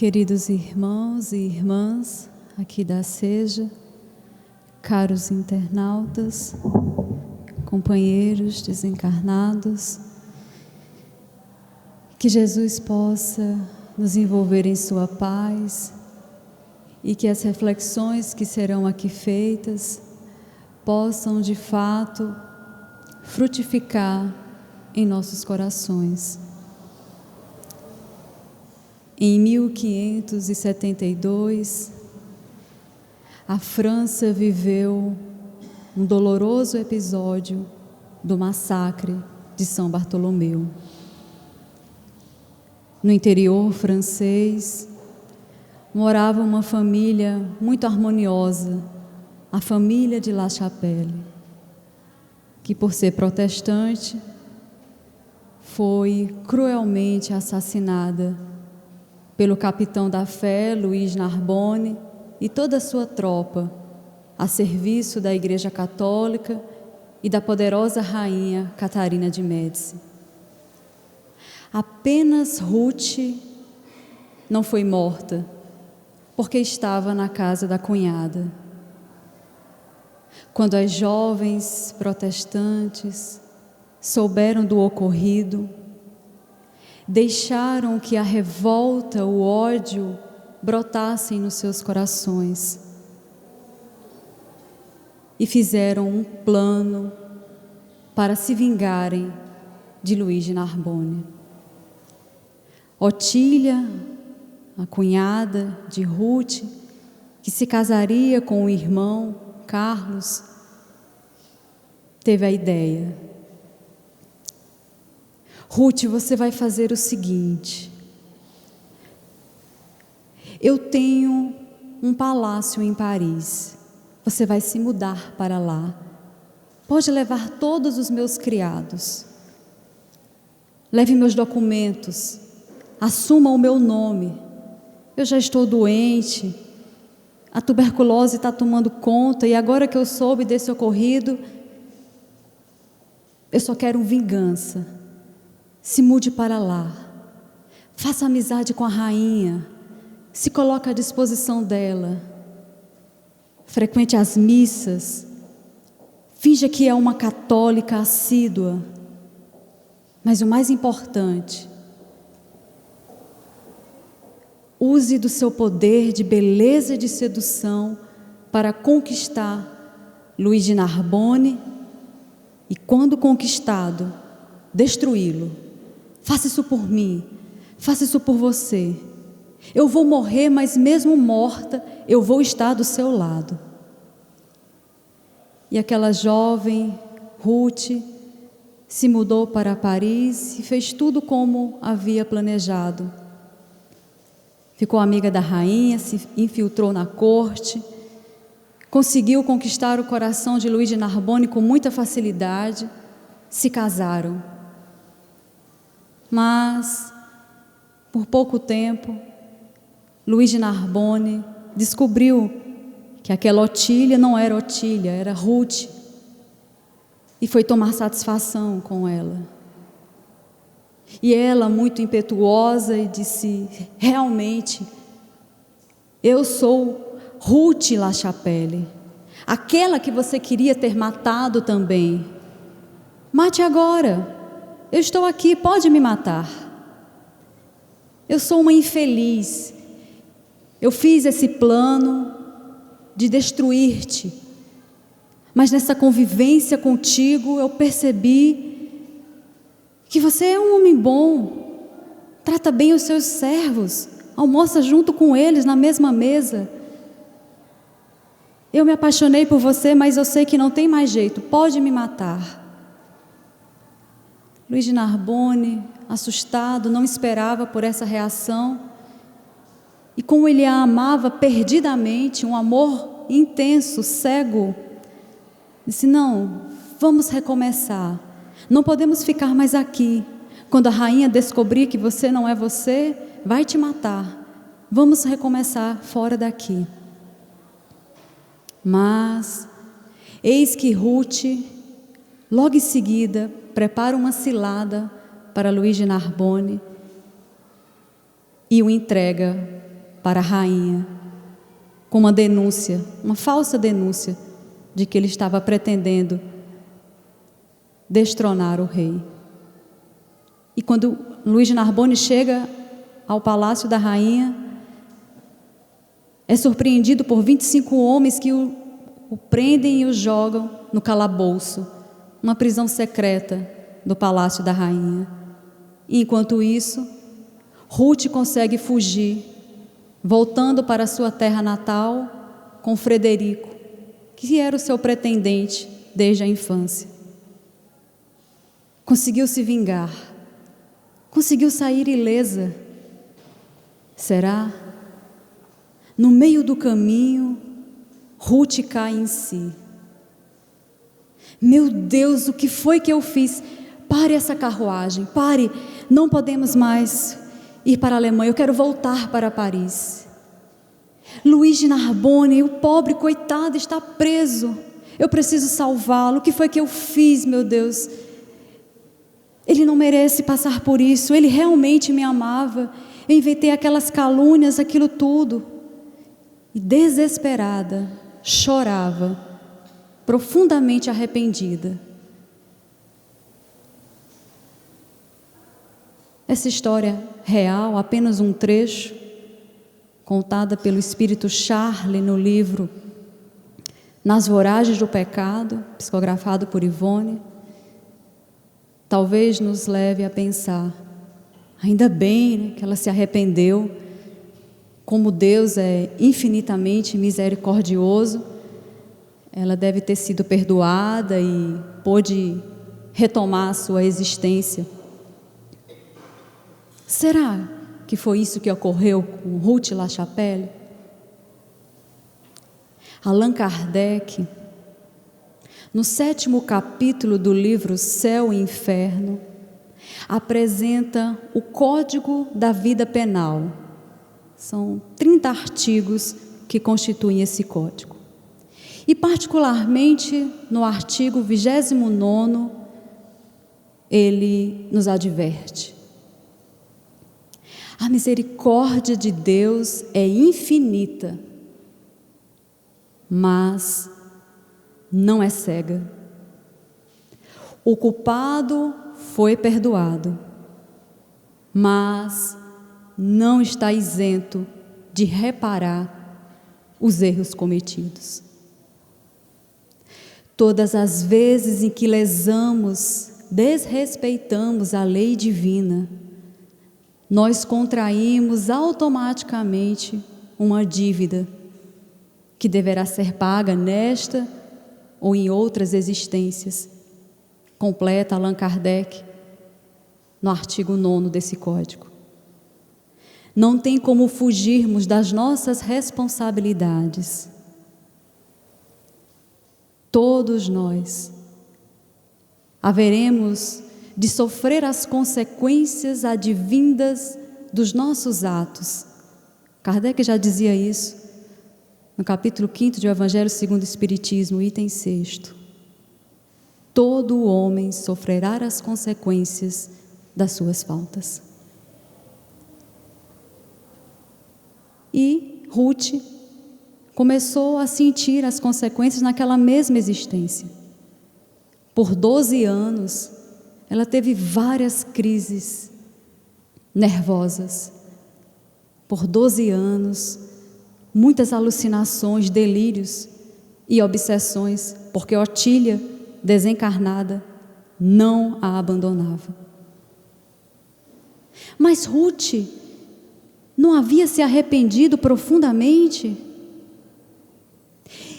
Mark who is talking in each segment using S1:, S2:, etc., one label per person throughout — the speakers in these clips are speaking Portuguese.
S1: Queridos irmãos e irmãs aqui da Seja, caros internautas, companheiros desencarnados, que Jesus possa nos envolver em sua paz e que as reflexões que serão aqui feitas possam de fato frutificar em nossos corações. Em 1572, a França viveu um doloroso episódio do massacre de São Bartolomeu. No interior francês, morava uma família muito harmoniosa, a família de La Chapelle, que por ser protestante, foi cruelmente assassinada pelo capitão da fé, Luiz Narbonne, e toda a sua tropa, a serviço da Igreja Católica e da poderosa rainha Catarina de Médici. Apenas Ruth não foi morta, porque estava na casa da cunhada. Quando as jovens protestantes souberam do ocorrido, deixaram que a revolta, o ódio brotassem nos seus corações e fizeram um plano para se vingarem de Luiz de Narbonne. Otília, a cunhada de Ruth, que se casaria com o irmão Carlos, teve a ideia: Ruth, você vai fazer o seguinte: eu tenho um palácio em Paris, você vai se mudar para lá, pode levar todos os meus criados, leve meus documentos, assuma o meu nome, eu já estou doente, a tuberculose está tomando conta, e agora que eu soube desse ocorrido, eu só quero vingança. Se mude para lá, faça amizade com a rainha, se coloque à disposição dela, frequente as missas, finja que é uma católica assídua, mas o mais importante, use do seu poder de beleza e de sedução para conquistar Luiz de Narbonne e, quando conquistado, destruí-lo. Faça isso por mim, faça isso por você. Eu vou morrer, mas mesmo morta, eu vou estar do seu lado. E aquela jovem, Ruth, se mudou para Paris e fez tudo como havia planejado. Ficou amiga da rainha, se infiltrou na corte, conseguiu conquistar o coração de Luiz de Narbonne com muita facilidade, se casaram. Mas, por pouco tempo, Luiz de Narbonne descobriu que aquela Otília não era Otília, era Ruth, e foi tomar satisfação com ela. E ela, muito impetuosa, disse: realmente, eu sou Ruth La Chapelle, aquela que você queria ter matado também. Mate agora. Eu estou aqui, pode me matar. Eu sou uma infeliz. Eu fiz esse plano de destruir-te, mas nessa convivência contigo eu percebi que você é um homem bom, trata bem os seus servos, almoça junto com eles na mesma mesa. Eu me apaixonei por você, mas eu sei que não tem mais jeito, pode me matar. Luiz de Narbonne, assustado, não esperava por essa reação, e como ele a amava perdidamente, um amor intenso, cego, disse: não, vamos recomeçar, não podemos ficar mais aqui, quando a rainha descobrir que você não é você, vai te matar, vamos recomeçar fora daqui. Mas, eis que Ruth, logo em seguida, prepara uma cilada para Luiz de Narbonne e o entrega para a rainha, com uma denúncia, uma falsa denúncia, de que ele estava pretendendo destronar o rei. E quando Luís de Narbonne chega ao palácio da rainha, é surpreendido por 25 homens que o prendem e o jogam no calabouço, uma prisão secreta do palácio da rainha. E enquanto isso, Ruth consegue fugir, voltando para sua terra natal com Frederico, que era o seu pretendente desde a infância. Conseguiu se vingar, conseguiu sair ilesa. Será? No meio do caminho, Ruth cai em si. Meu Deus, o que foi que eu fiz? Pare essa carruagem, pare, não podemos mais ir para a Alemanha, eu quero voltar para Paris. Luís de Narbonne, o pobre coitado, está preso, eu preciso salvá-lo. O que foi que eu fiz, meu Deus? Ele não merece passar por isso, ele realmente me amava. Eu inventei aquelas calúnias, aquilo tudo. E desesperada, chorava, profundamente arrependida. Essa história real, apenas um trecho, contada pelo Espírito Charles no livro Nas Voragens do Pecado, psicografado por Ivone, talvez nos leve a pensar, ainda bem, né, que ela se arrependeu, como Deus é infinitamente misericordioso, ela deve ter sido perdoada e pôde retomar a sua existência. Será que foi isso que ocorreu com Ruth Lachapelle? Allan Kardec, no 7º capítulo do livro Céu e Inferno, apresenta o Código da Vida Penal. São 30 artigos que constituem esse código. E particularmente no artigo 29º, ele nos adverte: a misericórdia de Deus é infinita, mas não é cega. O culpado foi perdoado, mas não está isento de reparar os erros cometidos. Todas as vezes em que lesamos, desrespeitamos a lei divina, nós contraímos automaticamente uma dívida que deverá ser paga nesta ou em outras existências, completa Allan Kardec no artigo 9º desse código. Não tem como fugirmos das nossas responsabilidades. Todos nós haveremos de sofrer as consequências advindas dos nossos atos. Kardec já dizia isso no capítulo 5º do Evangelho segundo o Espiritismo, item 6º. Todo homem sofrerá as consequências das suas faltas. E Ruth começou a sentir as consequências naquela mesma existência. Por 12 anos, ela teve várias crises nervosas. Por 12 anos, muitas alucinações, delírios e obsessões, porque Otília, desencarnada, não a abandonava. Mas Ruth não havia se arrependido profundamente?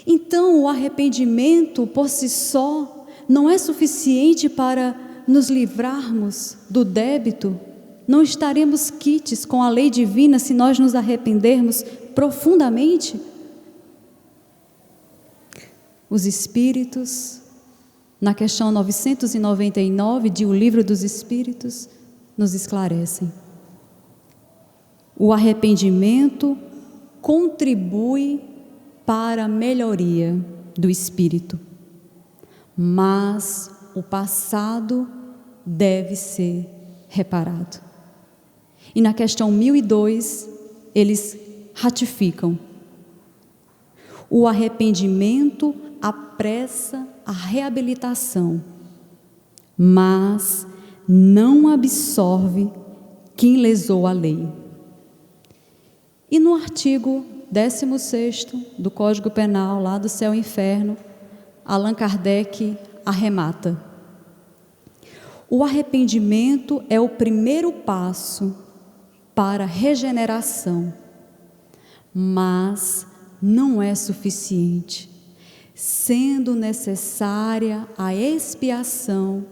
S1: Então, o arrependimento por si só não é suficiente para nos livrarmos do débito? Não estaremos quites com a lei divina se nós nos arrependermos profundamente? Os Espíritos, na questão 999 de O Livro dos Espíritos, nos esclarecem. O arrependimento contribui para a melhoria do espírito, mas o passado deve ser reparado. E na questão 1002, eles ratificam. O arrependimento apressa a reabilitação, mas não absorve quem lesou a lei. E no artigo 16º do Código Penal, lá do Céu e Inferno, Allan Kardec arremata: o arrependimento é o primeiro passo para a regeneração, mas não é suficiente, sendo necessária a expiação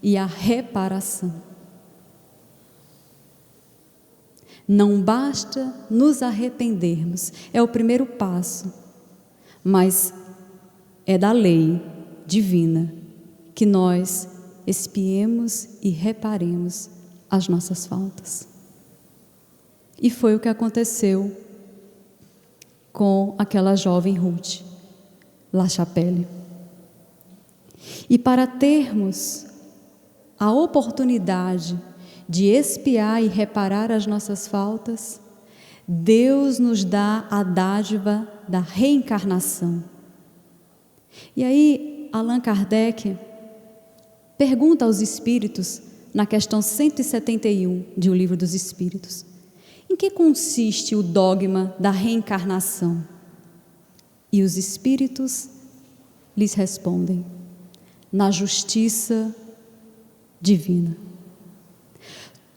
S1: e a reparação. Não basta nos arrependermos, é o primeiro passo, mas é da lei divina que nós expiemos e reparemos as nossas faltas. E foi o que aconteceu com aquela jovem Ruth La Chapelle. E para termos a oportunidade de expiar e reparar as nossas faltas, Deus nos dá a dádiva da reencarnação. E aí, Allan Kardec pergunta aos espíritos, na questão 171 de O Livro dos Espíritos, em que consiste o dogma da reencarnação? E os espíritos lhes respondem: na justiça divina.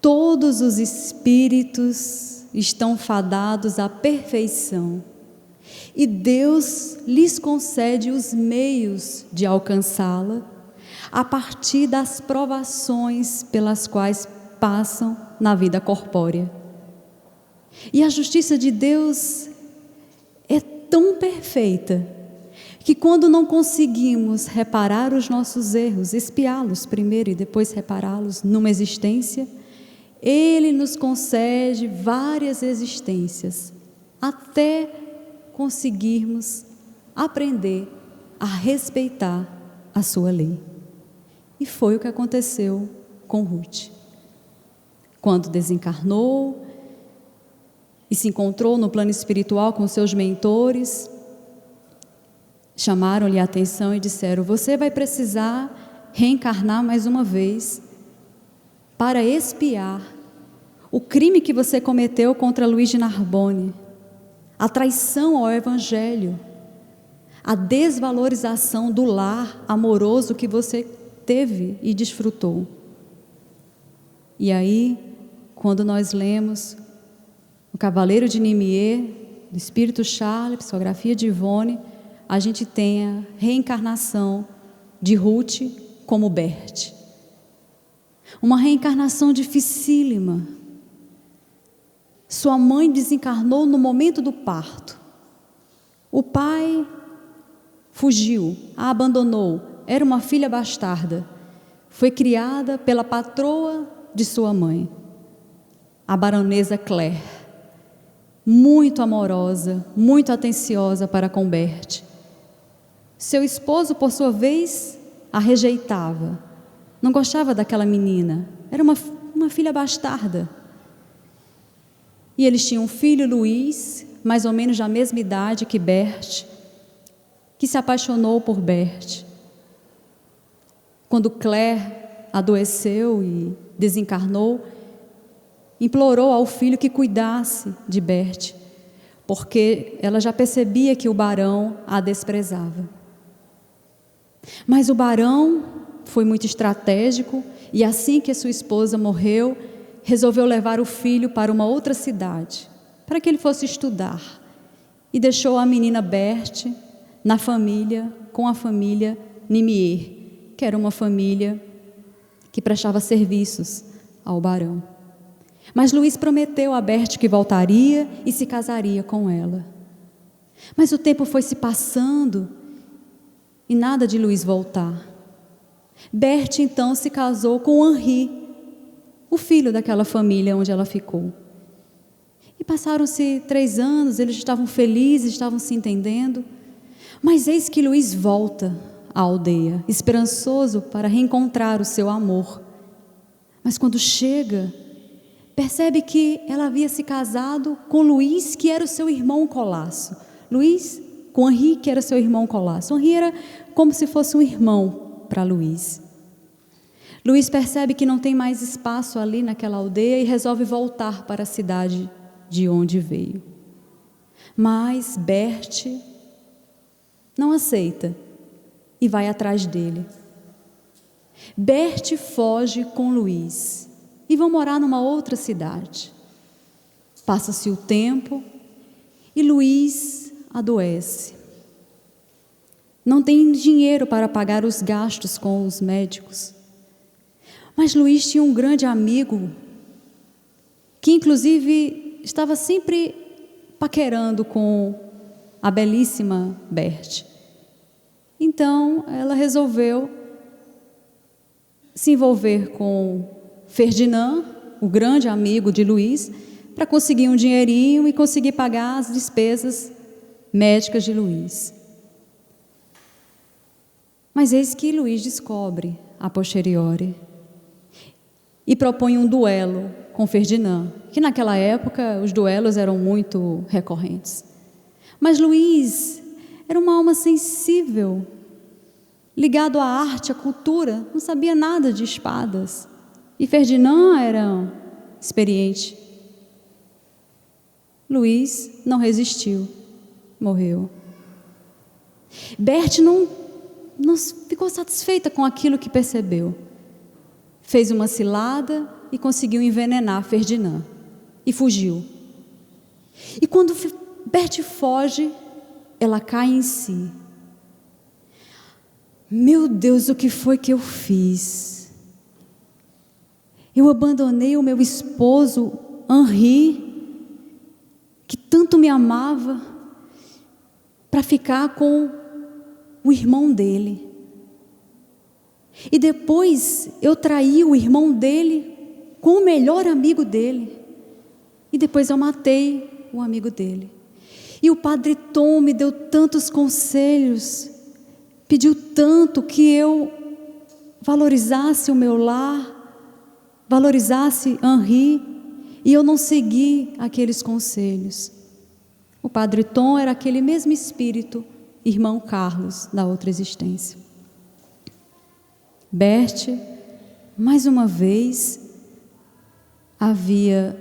S1: Todos os espíritos estão fadados à perfeição e Deus lhes concede os meios de alcançá-la a partir das provações pelas quais passam na vida corpórea. E a justiça de Deus é tão perfeita que quando não conseguimos reparar os nossos erros, expiá-los primeiro e depois repará-los numa existência, Ele nos concede várias existências até conseguirmos aprender a respeitar a sua lei. E foi o que aconteceu com Ruth. Quando desencarnou e se encontrou no plano espiritual com seus mentores, chamaram-lhe a atenção e disseram: você vai precisar reencarnar mais uma vez para expiar o crime que você cometeu contra Luís de Narbonne, a traição ao Evangelho, a desvalorização do lar amoroso que você teve e desfrutou. E aí, quando nós lemos o Cavaleiro de Nimier, do Espírito Charles, psicografia de Ivone, a gente tem a reencarnação de Ruth como Berthe. Uma reencarnação dificílima. Sua mãe desencarnou no momento do parto. O pai fugiu, a abandonou. Era uma filha bastarda. Foi criada pela patroa de sua mãe, a baronesa Claire. Muito amorosa, muito atenciosa para com Berthe. Seu esposo, por sua vez, a rejeitava. Não gostava daquela menina. Era uma filha bastarda. E eles tinham um filho, Luís, mais ou menos da mesma idade que Berthe, que se apaixonou por Berthe. Quando Claire adoeceu e desencarnou, implorou ao filho que cuidasse de Berthe, porque ela já percebia que o barão a desprezava. Mas o barão foi muito estratégico e assim que sua esposa morreu, resolveu levar o filho para uma outra cidade, para que ele fosse estudar, e deixou a menina Berthe na família, com a família Nimier, que era uma família que prestava serviços ao barão. Mas Luís prometeu a Berthe que voltaria e se casaria com ela. Mas o tempo foi se passando e nada de Luís voltar. Berthe então se casou com Henri, o filho daquela família onde ela ficou. E passaram-se 3 anos, eles estavam felizes, estavam se entendendo. Mas eis que Luís volta à aldeia, esperançoso para reencontrar o seu amor. Mas quando chega, percebe que ela havia se casado com Luís, que era o seu irmão Colasso. Luís com Henri, que era seu irmão Colasso. Henri era como se fosse um irmão para Luís. Luís percebe que não tem mais espaço ali naquela aldeia e resolve voltar para a cidade de onde veio. Mas Berthe não aceita e vai atrás dele. Berthe foge com Luís e vão morar numa outra cidade. Passa-se o tempo e Luís adoece. Não tem dinheiro para pagar os gastos com os médicos. Mas Luís tinha um grande amigo que inclusive estava sempre paquerando com a belíssima Berthe. Então ela resolveu se envolver com Ferdinand, o grande amigo de Luís, para conseguir um dinheirinho e conseguir pagar as despesas médicas de Luís. Mas eis que Luís descobre a posteriori e propõe um duelo com Ferdinand, que naquela época os duelos eram muito recorrentes. Mas Luís era uma alma sensível, ligado à arte, à cultura, não sabia nada de espadas. E Ferdinand era experiente. Luís não resistiu, morreu. Berthe não ficou satisfeita com aquilo que percebeu. Fez uma cilada e conseguiu envenenar Ferdinand. E fugiu. E quando Berthe foge, ela cai em si. Meu Deus, o que foi que eu fiz? Eu abandonei o meu esposo, Henri, que tanto me amava, para ficar com o irmão dele. E depois eu traí o irmão dele com o melhor amigo dele. E depois eu matei o amigo dele. E o Padre Tom me deu tantos conselhos, pediu tanto que eu valorizasse o meu lar, valorizasse Henri, e eu não segui aqueles conselhos. O Padre Tom era aquele mesmo espírito, irmão Carlos, da outra existência. Berthe, mais uma vez, havia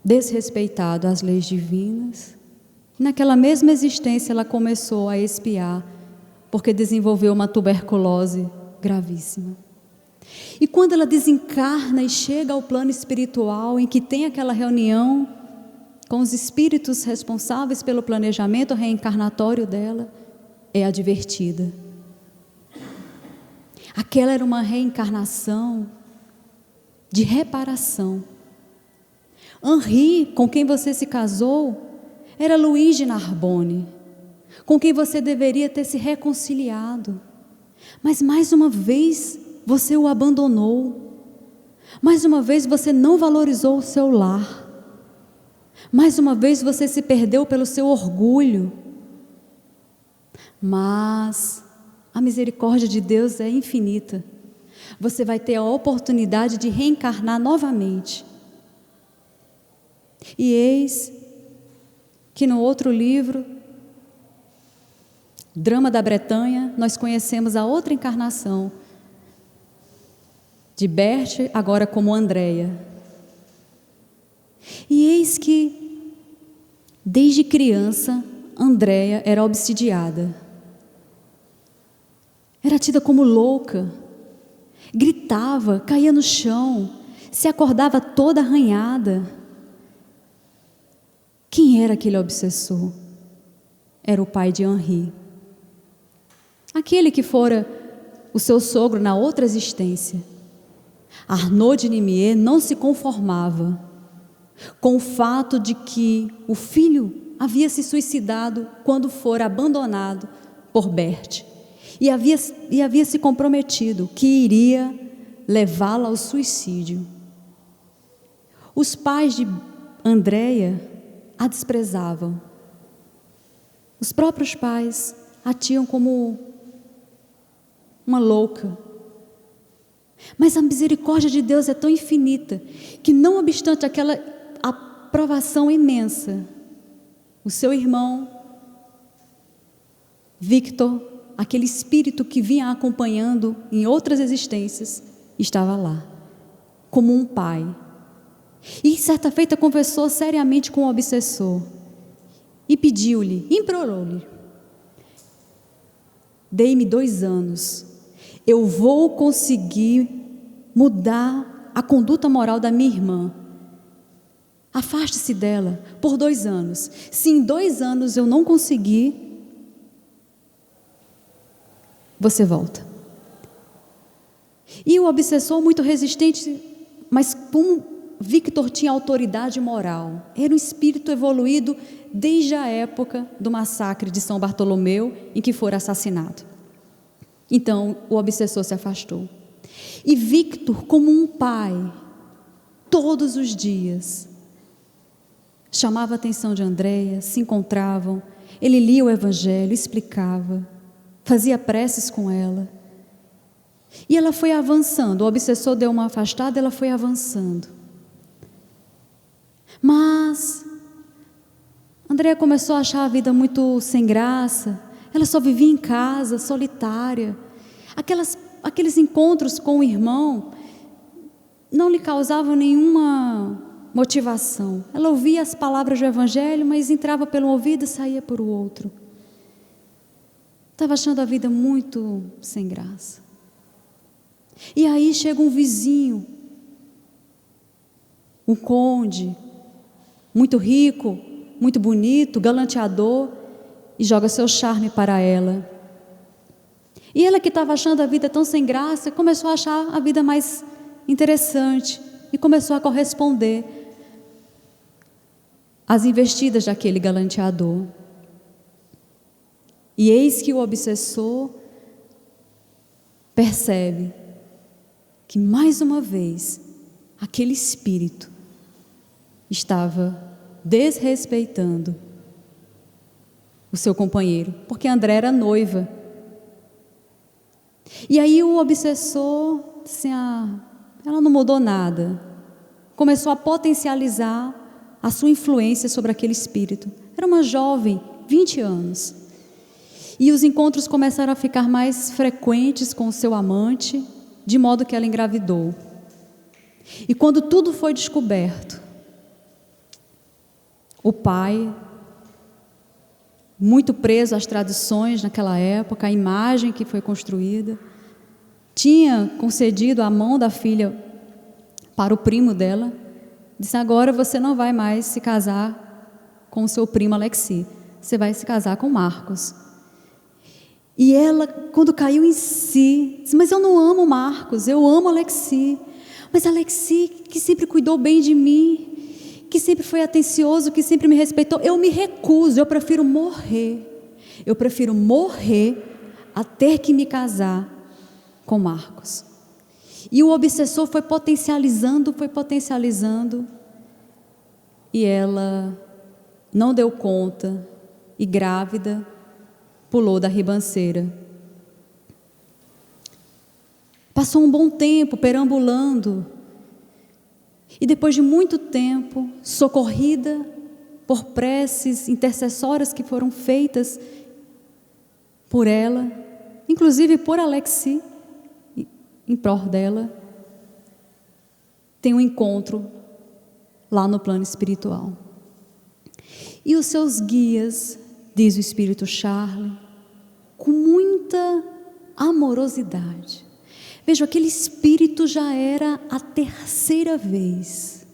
S1: desrespeitado as leis divinas. Naquela mesma existência ela começou a espiar, porque desenvolveu uma tuberculose gravíssima. E quando ela desencarna e chega ao plano espiritual, em que tem aquela reunião com os espíritos responsáveis pelo planejamento reencarnatório dela, é advertida. Aquela era uma reencarnação de reparação. Henri, com quem você se casou, era Luís de Narbonne, com quem você deveria ter se reconciliado. Mas mais uma vez você o abandonou. Mais uma vez você não valorizou o seu lar. Mais uma vez você se perdeu pelo seu orgulho. Mas a misericórdia de Deus é infinita. Você vai ter a oportunidade de reencarnar novamente. E eis que no outro livro, Drama da Bretanha, nós conhecemos a outra encarnação de Berthe, agora como Andréia. E eis que, desde criança, Andréia era obsidiada. Era tida como louca, gritava, caía no chão, se acordava toda arranhada. Quem era aquele obsessor? Era o pai de Henri. Aquele que fora o seu sogro na outra existência. Arnaud de Nimier não se conformava com o fato de que o filho havia se suicidado quando fora abandonado por Berthe. E havia se comprometido que iria levá-la ao suicídio. Os pais de Andréia a desprezavam. Os próprios pais a tinham como uma louca. Mas a misericórdia de Deus é tão infinita que, não obstante aquela aprovação imensa, o seu irmão Victor, aquele espírito que vinha acompanhando em outras existências, estava lá, como um pai. E certa feita conversou seriamente com o obsessor e pediu-lhe, implorou-lhe: dei-me 2 anos, eu vou conseguir mudar a conduta moral da minha irmã. Afaste-se dela por 2 anos. Se em 2 anos eu não conseguir, você volta. E o obsessor, muito resistente, mas como Victor tinha autoridade moral, era um espírito evoluído desde a época do massacre de São Bartolomeu, em que fora assassinado. Então o obsessor se afastou. E Victor, como um pai, todos os dias chamava a atenção de Andréia, se encontravam, ele lia o Evangelho, explicava, fazia preces com ela. E ela foi avançando, o obsessor deu uma afastada, ela foi avançando. Mas Andréia começou a achar a vida muito sem graça, ela só vivia em casa, solitária. Aqueles encontros com o irmão não lhe causavam nenhuma motivação. Ela ouvia as palavras do Evangelho, mas entrava pelo ouvido e saía por o outro. Estava achando a vida muito sem graça. E aí chega um vizinho, um conde, muito rico, muito bonito, galanteador, e joga seu charme para ela. E ela, que estava achando a vida tão sem graça, começou a achar a vida mais interessante e começou a corresponder às investidas daquele galanteador. E eis que o obsessor percebe que, mais uma vez, aquele espírito estava desrespeitando o seu companheiro, porque André era noiva. E aí o obsessor disse: ela não mudou nada. Começou a potencializar a sua influência sobre aquele espírito. Era uma jovem, 20 anos. E os encontros começaram a ficar mais frequentes com o seu amante, de modo que ela engravidou. E quando tudo foi descoberto, o pai, muito preso às tradições naquela época, a imagem que foi construída, tinha concedido a mão da filha para o primo dela, disse: agora você não vai mais se casar com o seu primo Alexi, você vai se casar com Marcos. E ela, quando caiu em si, disse: mas eu não amo Marcos, eu amo Alexi. Mas Alexi, que sempre cuidou bem de mim, que sempre foi atencioso, que sempre me respeitou, eu me recuso, eu prefiro morrer a ter que me casar com Marcos. E o obsessor foi potencializando, e ela não deu conta, e grávida, pulou da ribanceira. Passou um bom tempo perambulando, e depois de muito tempo, socorrida por preces intercessoras que foram feitas por ela, inclusive por Alexi, em prol dela, tem um encontro lá no plano espiritual. E os seus guias, diz o Espírito Charles, com muita amorosidade. Veja, aquele espírito já era a 3ª vez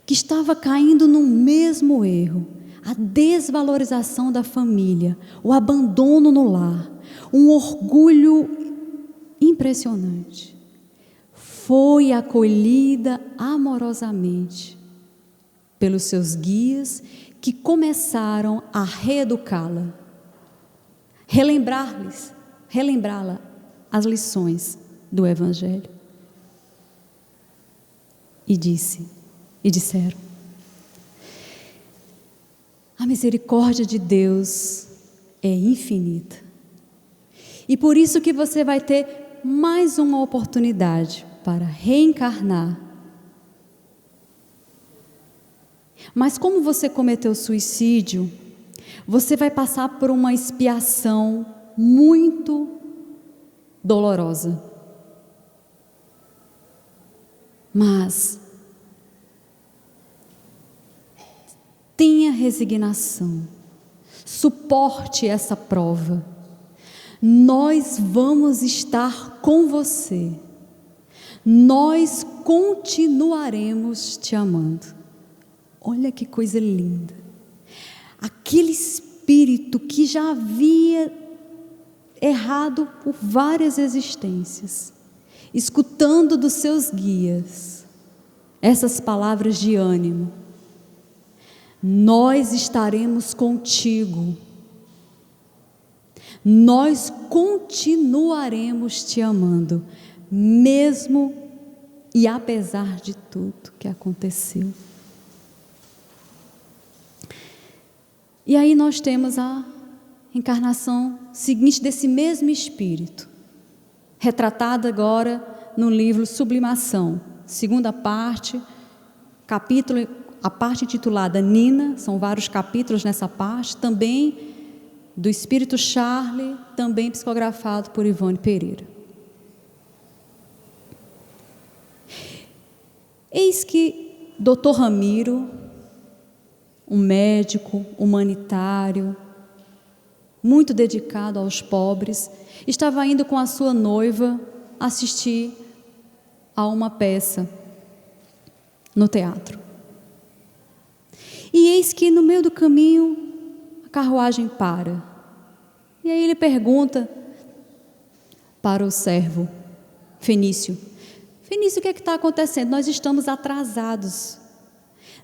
S1: que estava caindo no mesmo erro, a desvalorização da família, o abandono no lar, um orgulho impressionante. Foi acolhida amorosamente pelos seus guias, que começaram a reeducá-la, relembrá-la as lições do Evangelho. E disseram: a misericórdia de Deus é infinita, e por isso que você vai ter mais uma oportunidade para reencarnar. Mas como você cometeu suicídio, você vai passar por uma expiação muito dolorosa. Mas tenha resignação, suporte essa prova. Nós vamos estar com você. Nós continuaremos te amando. Olha que coisa linda. Aquele espírito que já havia errado por várias existências, escutando dos seus guias essas palavras de ânimo: nós estaremos contigo, nós continuaremos te amando, mesmo e apesar de tudo que aconteceu. E aí nós temos a encarnação seguinte desse mesmo espírito, retratada agora no livro Sublimação, segunda parte, capítulo, a parte intitulada Nina, são vários capítulos nessa parte, também do espírito Charlie, também psicografado por Ivone Pereira. Eis que Dr. Ramiro, um médico humanitário, muito dedicado aos pobres, estava indo com a sua noiva assistir a uma peça no teatro. E eis que no meio do caminho a carruagem para. E aí ele pergunta para o servo Fenício: Fenício, o que é que está acontecendo? Nós estamos atrasados.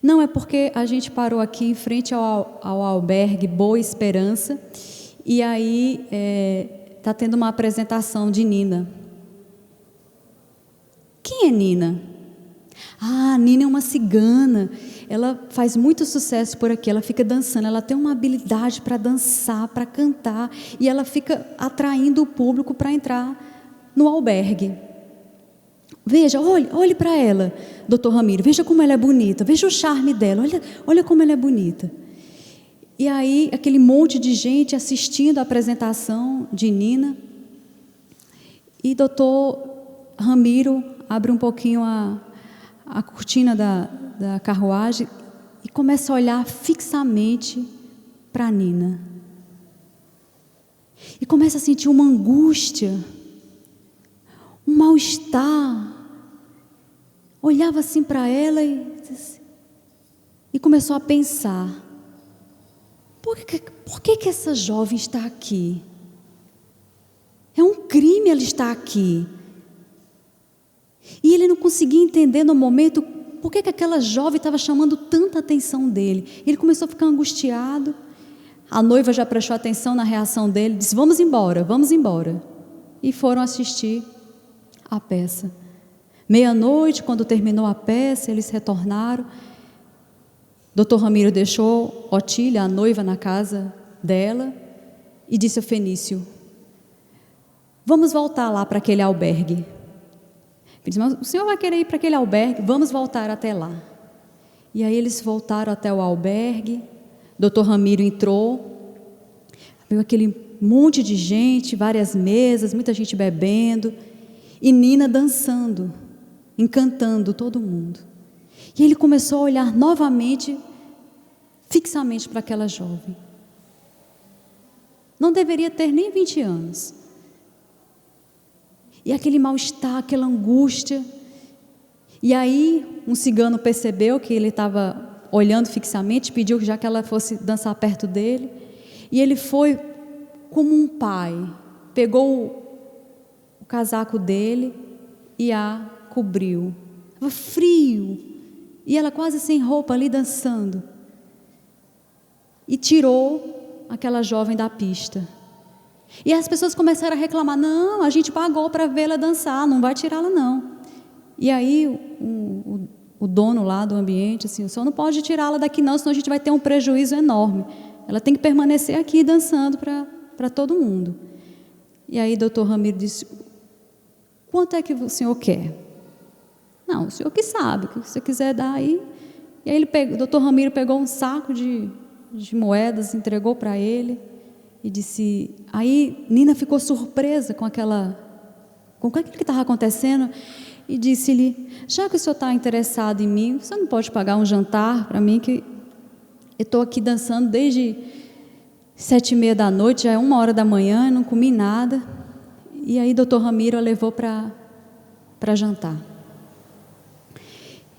S1: Não, é porque a gente parou aqui em frente ao albergue Boa Esperança, e aí está tendo uma apresentação de Nina. Quem é Nina? Ah, Nina é uma cigana, ela faz muito sucesso por aqui, ela fica dançando, ela tem uma habilidade para dançar, para cantar, e ela fica atraindo o público para entrar no albergue. Veja, olhe para ela, Dr. Ramiro, veja como ela é bonita, veja o charme dela, olha como ela é bonita. E aí, aquele monte de gente assistindo a apresentação de Nina, e Dr. Ramiro abre um pouquinho a cortina da carruagem e começa a olhar fixamente para Nina. E começa a sentir uma angústia, um mal-estar. Olhava assim para ela e começou a pensar: por que essa jovem está aqui? É um crime ela estar aqui. E ele não conseguia entender no momento por que aquela jovem estava chamando tanta atenção dele. Ele começou a ficar angustiado. A noiva já prestou atenção na reação dele, disse: vamos embora, vamos embora. E foram assistir a peça. Meia-noite, quando terminou a peça, eles retornaram. Dr. Ramiro deixou Otília, a noiva, na casa dela e disse a Fenício: vamos voltar lá para aquele albergue. Ele disse: mas o senhor vai querer ir para aquele albergue? Vamos voltar até lá. E aí eles voltaram até o albergue. Dr. Ramiro entrou, viu aquele monte de gente, várias mesas, muita gente bebendo, e Nina dançando, encantando todo mundo. E ele começou a olhar novamente, fixamente para aquela jovem. Não deveria ter nem 20 anos. E aquele mal-estar, aquela angústia. E aí um cigano percebeu que ele estava olhando fixamente, pediu já que ela fosse dançar perto dele. E ele foi como um pai, pegou o casaco dele e a cobriu. Estava frio. E ela quase sem roupa ali dançando. E tirou aquela jovem da pista. E as pessoas começaram a reclamar: não, a gente pagou para vê-la dançar, não vai tirá-la não. E aí o dono lá do ambiente, assim: o senhor não pode tirá-la daqui não, senão a gente vai ter um prejuízo enorme. Ela tem que permanecer aqui dançando para todo mundo. E aí Dr. Ramiro disse: quanto é que o senhor quer? Não, o senhor que sabe, o que você quiser dar aí. E aí o doutor Ramiro pegou um saco de moedas, entregou para ele e disse... Aí Nina ficou surpresa com aquilo que estava acontecendo e disse-lhe: já que o senhor está interessado em mim, você não pode pagar um jantar para mim, que eu estou aqui dançando desde 7h30 da noite, já é 1h da manhã, não comi nada. E aí doutor Ramiro a levou para jantar.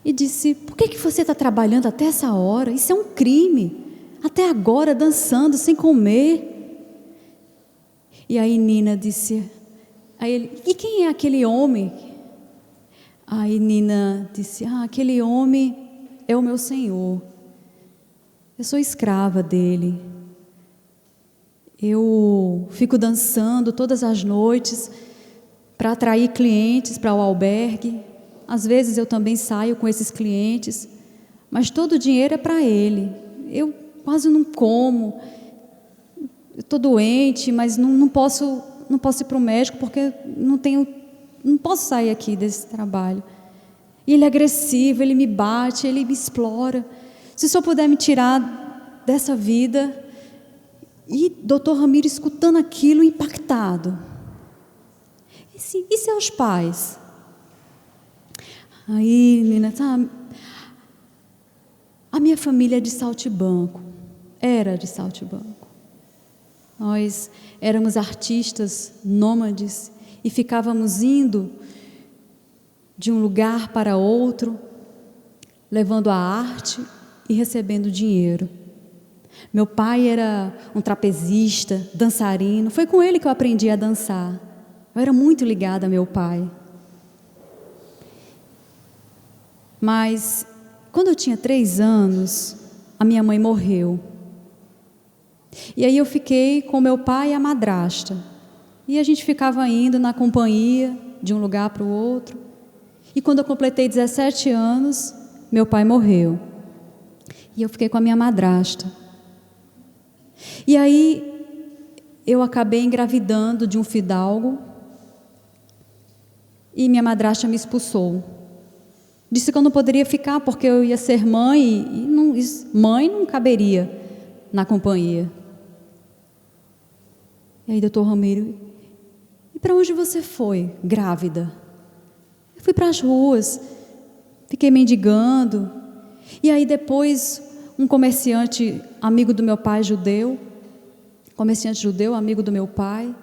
S1: E disse: por que você está trabalhando até essa hora? Isso é um crime. Até agora dançando, sem comer. E aí Nina disse... Aí ele: e quem é aquele homem? Aí Nina disse: aquele homem é o meu Senhor. Eu sou escrava dele. Eu fico dançando todas as noites para atrair clientes para o albergue. Às vezes eu também saio com esses clientes, mas todo o dinheiro é para ele. Eu quase não como. Estou doente, mas não posso ir para o médico porque não posso sair aqui desse trabalho. E ele é agressivo, ele me bate, ele me explora. Se o senhor puder me tirar dessa vida. E doutor Ramiro escutando aquilo, impactado. E seus pais? Aí, Nina, a minha família é de Saltimbanco. Era de Saltimbanco. Nós éramos artistas nômades e ficávamos indo de um lugar para outro, levando a arte e recebendo dinheiro. Meu pai era um trapezista, dançarino. Foi com ele que eu aprendi a dançar. Eu era muito ligada a meu pai. Mas, quando eu tinha 3 anos, a minha mãe morreu. E aí eu fiquei com meu pai e a madrasta. E a gente ficava indo na companhia, de um lugar para o outro. E quando eu completei 17 anos, meu pai morreu. E eu fiquei com a minha madrasta. E aí eu acabei engravidando de um fidalgo e minha madrasta me expulsou. Disse que eu não poderia ficar porque eu ia ser mãe e mãe não caberia na companhia. E aí doutor Ramiro: e para onde você foi, grávida? Eu fui para as ruas, fiquei mendigando. E aí depois um comerciante, amigo do meu pai, comerciante judeu, amigo do meu pai,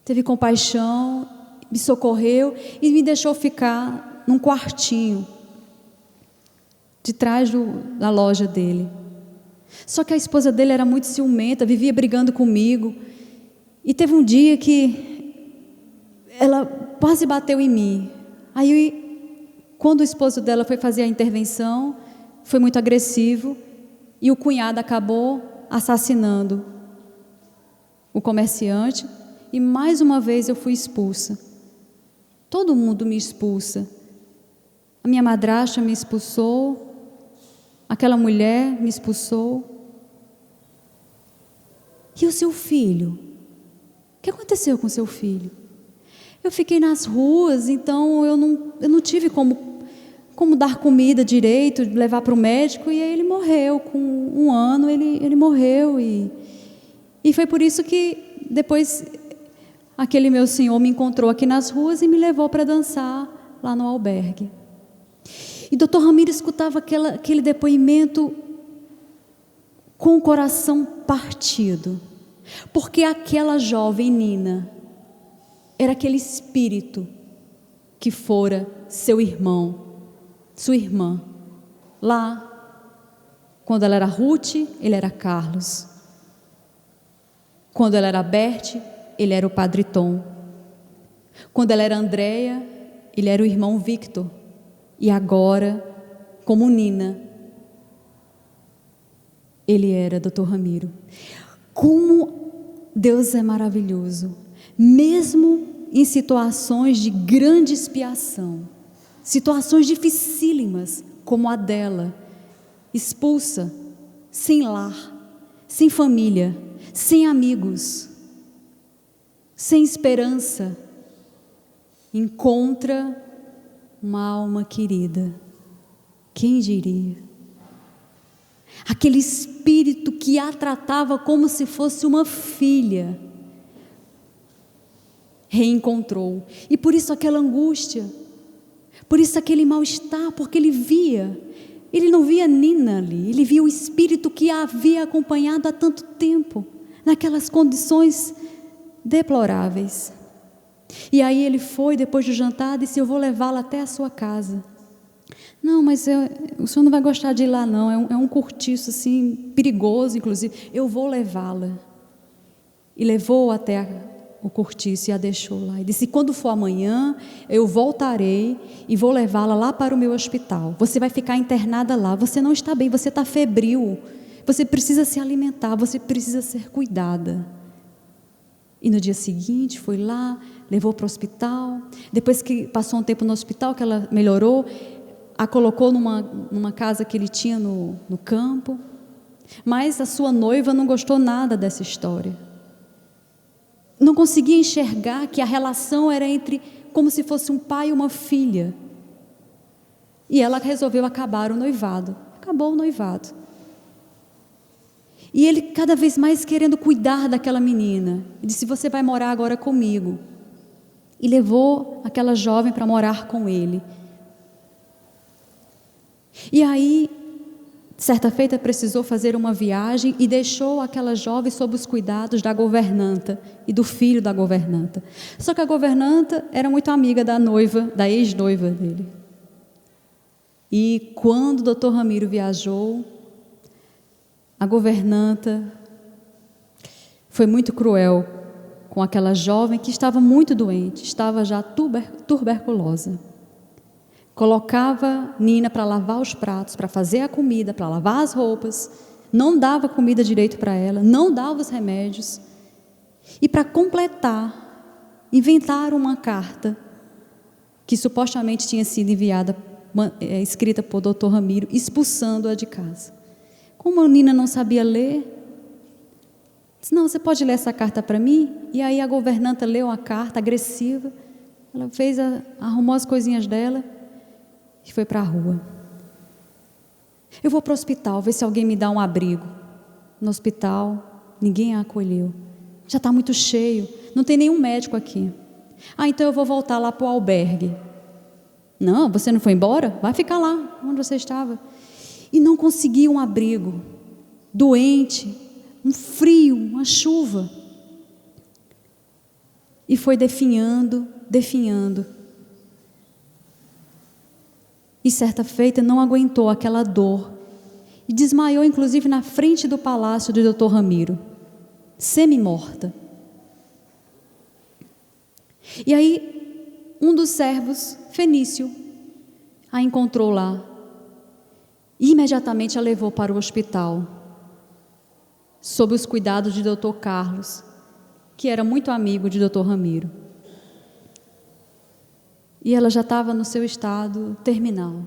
S1: teve compaixão, me socorreu e me deixou ficar num quartinho de trás da loja dele. Só que a esposa dele era muito ciumenta, vivia brigando comigo. E teve um dia que ela quase bateu em mim. Aí, quando o esposo dela foi fazer a intervenção, foi muito agressivo e o cunhado acabou assassinando o comerciante e mais uma vez eu fui expulsa. Todo mundo me expulsa. A minha madrasta me expulsou, aquela mulher me expulsou. E o seu filho? O que aconteceu com o seu filho? Eu fiquei nas ruas, então eu não tive como dar comida direito, levar para o médico, e aí ele morreu. Com 1 ano ele morreu. E foi por isso que depois aquele meu senhor me encontrou aqui nas ruas e me levou para dançar lá no albergue. E doutor Ramiro escutava aquele depoimento com o coração partido, porque aquela jovem Nina era aquele espírito que fora seu irmão, sua irmã. Lá, quando ela era Ruth, ele era Carlos. Quando ela era Berte, ele era o Padre Tom. Quando ela era Andréia, ele era o irmão Victor. E agora, como Nina, ele era Dr. Ramiro. Como Deus é maravilhoso, mesmo em situações de grande expiação, situações dificílimas, como a dela, expulsa, sem lar, sem família, sem amigos, sem esperança. encontra uma alma querida. Quem diria? Aquele espírito que a tratava como se fosse uma filha, reencontrou. E por isso aquela angústia, por isso aquele mal-estar, porque ele não via Nina ali, ele via o espírito que a havia acompanhado há tanto tempo, naquelas condições deploráveis. E aí ele foi, depois do jantar, disse: eu vou levá-la até a sua casa. Não, mas o senhor não vai gostar de ir lá não, é um cortiço assim, perigoso inclusive, eu vou levá-la. E levou até o cortiço e a deixou lá, e disse: quando for amanhã, eu voltarei e vou levá-la lá para o meu hospital, você vai ficar internada lá, você não está bem, você está febril, você precisa se alimentar, você precisa ser cuidada. E no dia seguinte foi lá, levou para o hospital. Depois que passou um tempo no hospital, que ela melhorou, a colocou numa casa que ele tinha no campo. Mas a sua noiva não gostou nada dessa história, não conseguia enxergar que a relação era como se fosse um pai e uma filha. E ela resolveu acabar o noivado. Acabou o noivado. E ele cada vez mais querendo cuidar daquela menina, ele disse: você vai morar agora comigo. E levou aquela jovem para morar com ele. E aí, certa feita, precisou fazer uma viagem e deixou aquela jovem sob os cuidados da governanta e do filho da governanta. Só que a governanta era muito amiga da noiva, da ex-noiva dele. E quando o doutor Ramiro viajou, a governanta foi muito cruel com aquela jovem que estava muito doente, estava já tuberculosa. Colocava Nina para lavar os pratos, para fazer a comida, para lavar as roupas, não dava comida direito para ela, não dava os remédios. E para completar, inventaram uma carta que supostamente tinha sido enviada, escrita por Dr. Ramiro, expulsando-a de casa. Como a Nina não sabia ler, disse: não, você pode ler essa carta para mim? E aí a governanta leu a carta, agressiva, ela arrumou as coisinhas dela e foi para a rua. Eu vou para o hospital, ver se alguém me dá um abrigo. No hospital, ninguém a acolheu. Já está muito cheio, não tem nenhum médico aqui. Então eu vou voltar lá para o albergue. Não, você não foi embora? Vai ficar lá, onde você estava. E não conseguia um abrigo, doente, um frio, uma chuva. E foi definhando. E certa feita não aguentou aquela dor e desmaiou, inclusive na frente do palácio do Dr. Ramiro, semi-morta. E aí um dos servos, Fenício, a encontrou lá. E imediatamente a levou para o hospital, sob os cuidados de Dr. Carlos, que era muito amigo de Dr. Ramiro. E ela já estava no seu estado terminal.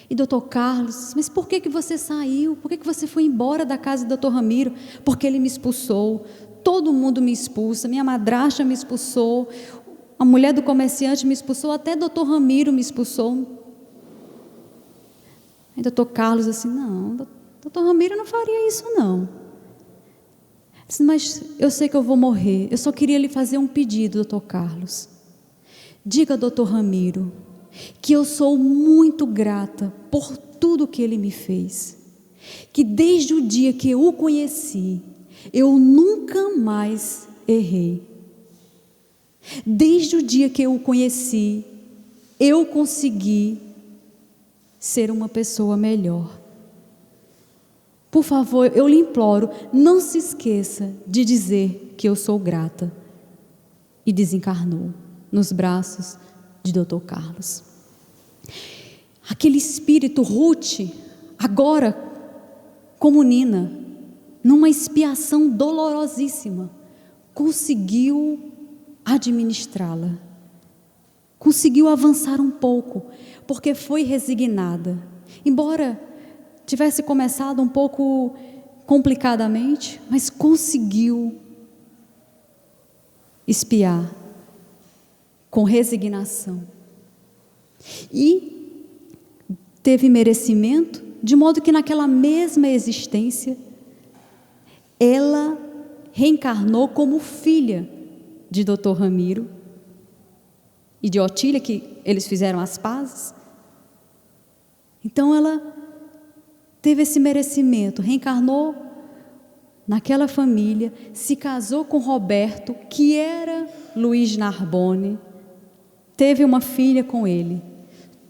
S1: E Dr. Carlos: mas por que você saiu? Por que você foi embora da casa do Dr. Ramiro? Porque ele me expulsou, todo mundo me expulsa, minha madrasta me expulsou, a mulher do comerciante me expulsou, até Dr. Ramiro me expulsou. Aí Dr. Carlos assim: não, Dr. Ramiro não faria isso não. Disse: mas eu sei que eu vou morrer, eu só queria lhe fazer um pedido, Dr. Carlos. Diga a Dr. Ramiro que eu sou muito grata por tudo que ele me fez, que desde o dia que eu o conheci, eu nunca mais errei. Desde o dia que eu o conheci, eu consegui ser uma pessoa melhor. Por favor, eu lhe imploro, não se esqueça de dizer que eu sou grata. E desencarnou nos braços de Dr. Carlos. Aquele espírito Ruth, agora como Nina, numa expiação dolorosíssima, conseguiu administrá-la, conseguiu avançar um pouco, porque foi resignada. Embora tivesse começado um pouco complicadamente, mas conseguiu expiar, com resignação. E teve merecimento, de modo que naquela mesma existência, ela reencarnou como filha de Dr. Ramiro e de Otília, que eles fizeram as pazes. Então ela teve esse merecimento, reencarnou naquela família, se casou com Roberto, que era Luiz Narbone, teve uma filha com ele.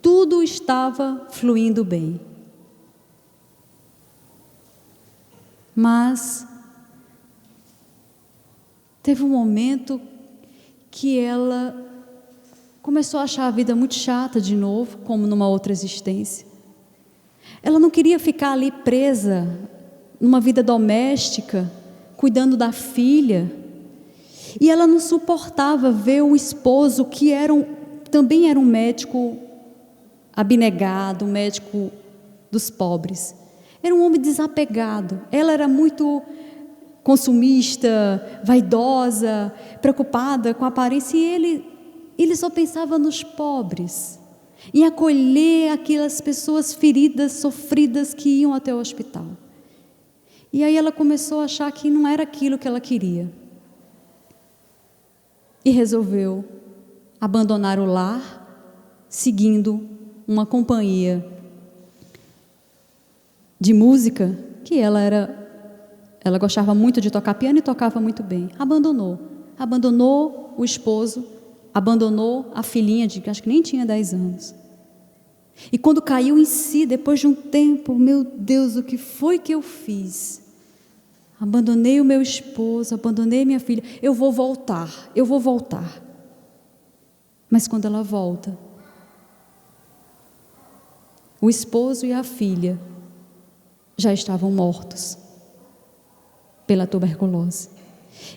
S1: Tudo estava fluindo bem. Mas teve um momento que ela começou a achar a vida muito chata de novo, como numa outra existência. Ela não queria ficar ali presa numa vida doméstica, cuidando da filha. E ela não suportava ver o esposo, que também era um médico abnegado, um médico dos pobres. Era um homem desapegado. Ela era muito consumista, vaidosa, preocupada com a aparência, e ele só pensava nos pobres, em acolher aquelas pessoas feridas, sofridas, que iam até o hospital. E aí ela começou a achar que não era aquilo que ela queria. E resolveu abandonar o lar, seguindo uma companhia de música, que ela gostava muito de tocar piano e tocava muito bem. Abandonou o esposo, abandonou a filhinha, de acho que nem tinha 10 anos. E quando caiu em si, depois de um tempo, meu Deus, o que foi que eu fiz? Abandonei o meu esposo, abandonei minha filha, eu vou voltar. Mas quando ela volta, o esposo e a filha já estavam mortos pela tuberculose.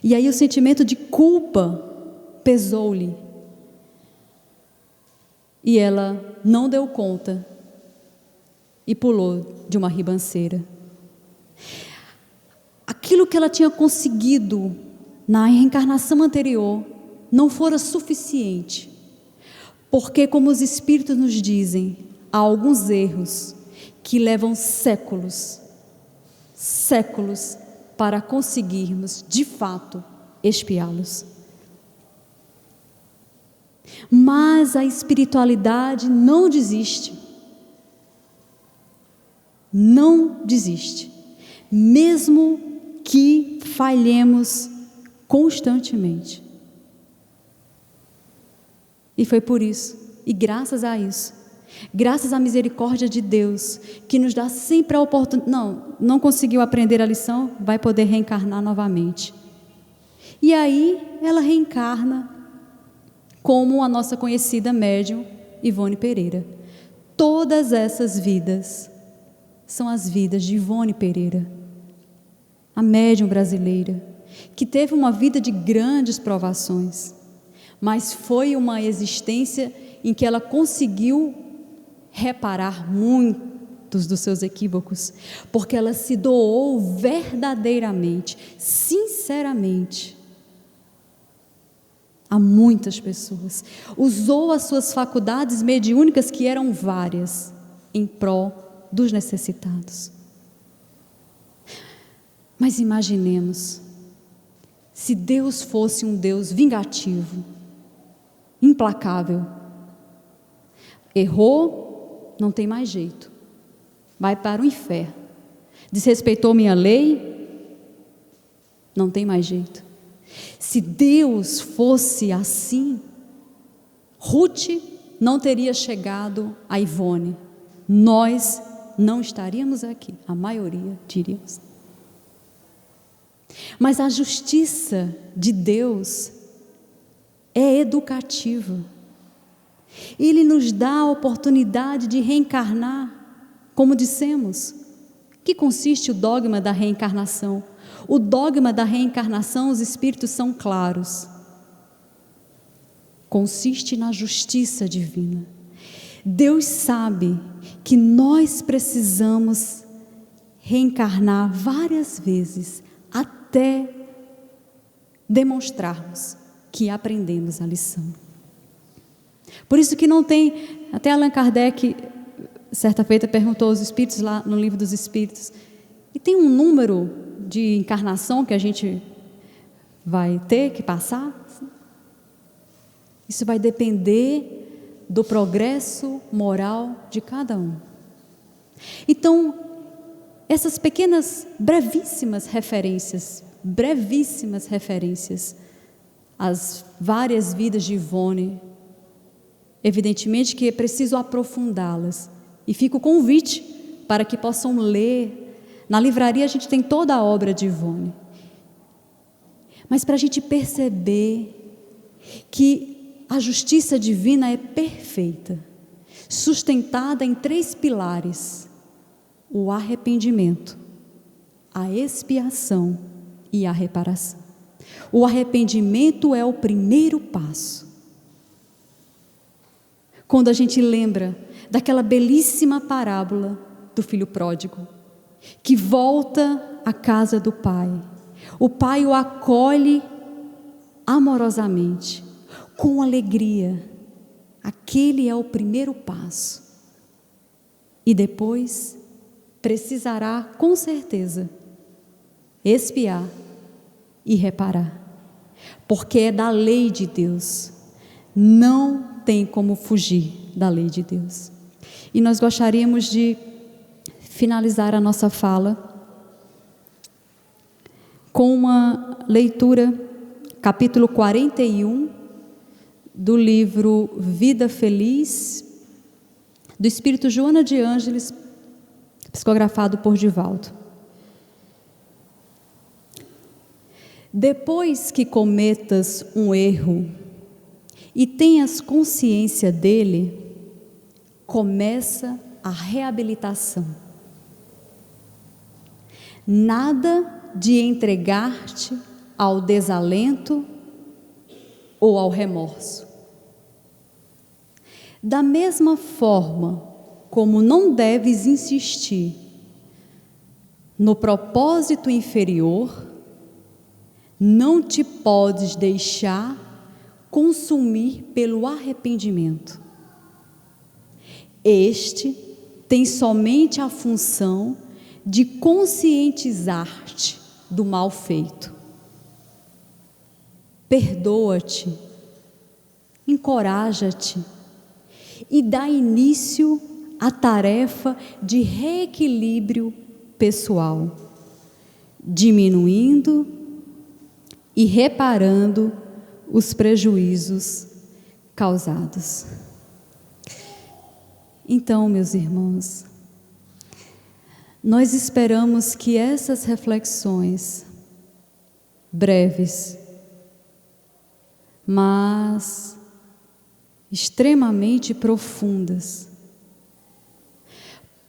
S1: E aí o sentimento de culpa pesou-lhe. E ela não deu conta e pulou de uma ribanceira. Aquilo que ela tinha conseguido na reencarnação anterior não fora suficiente, porque, como os espíritos nos dizem, há alguns erros que levam séculos para conseguirmos, de fato, expiá-los. Mas a espiritualidade não desiste. Não desiste. Mesmo que falhemos constantemente. E foi por isso, e graças a isso, graças à misericórdia de Deus, que nos dá sempre a oportunidade. Não conseguiu aprender a lição, vai poder reencarnar novamente. E aí ela reencarna como a nossa conhecida médium Ivone Pereira. Todas essas vidas são as vidas de Ivone Pereira, a médium brasileira, que teve uma vida de grandes provações, mas foi uma existência em que ela conseguiu reparar muitos dos seus equívocos, porque ela se doou verdadeiramente, sinceramente, a muitas pessoas. Usou as suas faculdades mediúnicas, que eram várias, em prol dos necessitados. Mas imaginemos, se Deus fosse um Deus vingativo, implacável. Errou, não tem mais jeito, vai para o inferno. Desrespeitou minha lei, não tem mais jeito. Se Deus fosse assim, Ruth não teria chegado a Ivone, nós não estaríamos aqui, a maioria diríamos. Mas a justiça de Deus é educativa. Ele nos dá a oportunidade de reencarnar, como dissemos. Que consiste o dogma da reencarnação? O dogma da reencarnação, os espíritos são claros. Consiste na justiça divina. Deus sabe que nós precisamos reencarnar várias vezes até demonstrarmos que aprendemos a lição. Por isso que não tem, até Allan Kardec, certa feita, perguntou aos espíritos lá no Livro dos Espíritos, e tem um número de encarnação que a gente vai ter que passar? Isso vai depender do progresso moral de cada um. Então, essas pequenas, brevíssimas referências às várias vidas de Ivone, evidentemente que é preciso aprofundá-las, e fica o convite para que possam ler. Na livraria a gente tem toda a obra de Ivone, mas para a gente perceber que a justiça divina é perfeita, sustentada em 3 pilares: o arrependimento, a expiação e a reparação. O arrependimento é o primeiro passo. Quando a gente lembra daquela belíssima parábola do filho pródigo, que volta à casa do pai, o pai o acolhe amorosamente, com alegria. Aquele é o primeiro passo. E depois precisará, com certeza, expiar e reparar, porque é da lei de Deus, não tem como fugir da lei de Deus. E nós gostaríamos de finalizar a nossa fala com uma leitura, capítulo 41, do livro Vida Feliz, do Espírito Joana de Ângeles, psicografado por Divaldo. Depois que cometas um erro e tenhas consciência dele, começa a reabilitação. Nada de entregar-te ao desalento ou ao remorso. Da mesma forma como não deves insistir no propósito inferior, não te podes deixar consumir pelo arrependimento. Este tem somente a função de conscientizar-te do mal feito. Perdoa-te, encoraja-te e dá início à tarefa de reequilíbrio pessoal, diminuindo e reparando os prejuízos causados. Então, meus irmãos, nós esperamos que essas reflexões breves, mas extremamente profundas,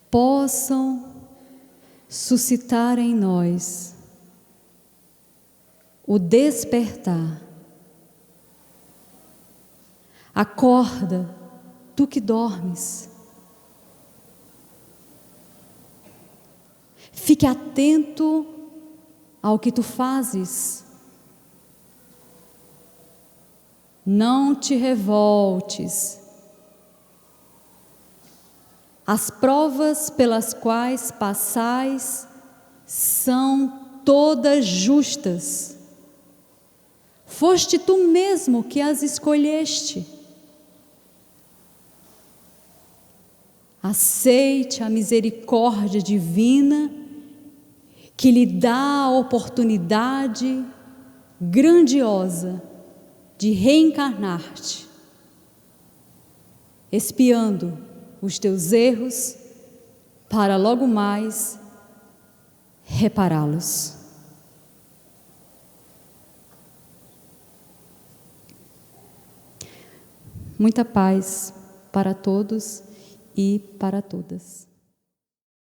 S1: possam suscitar em nós o despertar. Acorda, tu que dormes. Fique atento ao que tu fazes. Não te revoltes. As provas pelas quais passais são todas justas. Foste tu mesmo que as escolheste. Aceite a misericórdia divina que lhe dá a oportunidade grandiosa de reencarnar-te, expiando os teus erros para logo mais repará-los. Muita paz para todos e para todas.